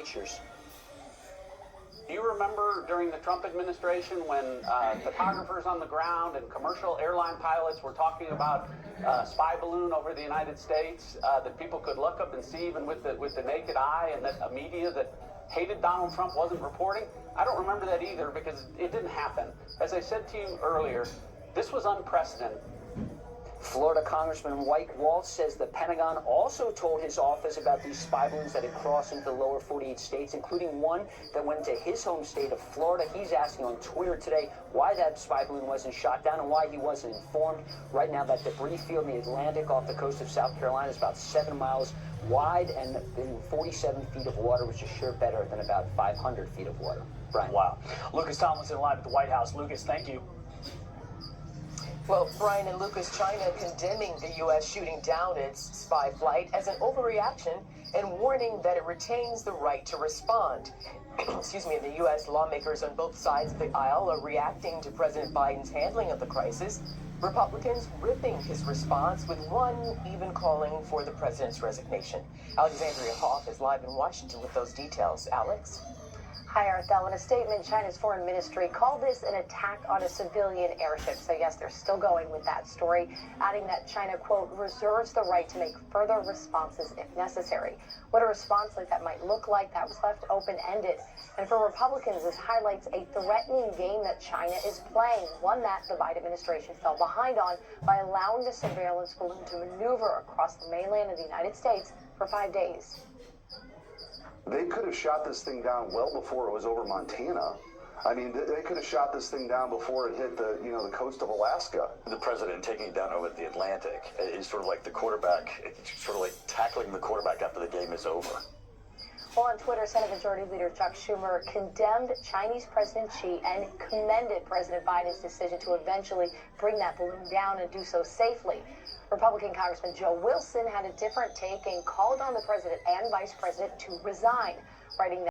features. Do you remember during the Trump administration when photographers on the ground and commercial airline pilots were talking about a spy balloon over the United States that people could look up and see even with the naked eye, and that a media that hated Donald Trump wasn't reporting? I don't remember that either because it didn't happen. As I said to you earlier, this was unprecedented. Florida Congressman White Waltz says the Pentagon also told his office about these spy balloons that had crossed into the lower 48 states, including one that went to his home state of Florida. He's asking on Twitter today why that spy balloon wasn't shot down and why he wasn't informed. Right now, that debris field in the Atlantic off the coast of South Carolina is about 7 miles wide and in 47 feet of water, which is sure better than about 500 feet of water. Brian. Wow. Lucas Tomlinson live at the White House. Lucas, thank you. Well, Brian and Lucas, China condemning the U.S. shooting down its spy flight as an overreaction and warning that it retains the right to respond. Excuse me, the U.S. lawmakers on both sides of the aisle are reacting to President Biden's handling of the crisis. Republicans ripping his response, with one even calling for the president's resignation. Alexandria Hoff is live in Washington with those details. Alex? Hi, Arthel. In a statement, China's foreign ministry called this an attack on a civilian airship. So yes, they're still going with that story, adding that China, quote, reserves the right to make further responses if necessary. What a response like that might look like, that was left open-ended. And for Republicans, this highlights a threatening game that China is playing, one that the Biden administration fell behind on by allowing the surveillance balloon to maneuver across the mainland of the United States for 5 days. They could have shot this thing down well before it was over Montana. I mean, they could have shot this thing down before it hit the coast of Alaska. The president taking it down over the Atlantic is sort of like the quarterback, it's sort of like tackling the quarterback after the game is over. Well, on Twitter, Senate Majority Leader Chuck Schumer condemned Chinese President Xi and commended President Biden's decision to eventually bring that balloon down and do so safely. Republican Congressman Joe Wilson had a different take and called on the president and vice president to resign, writing that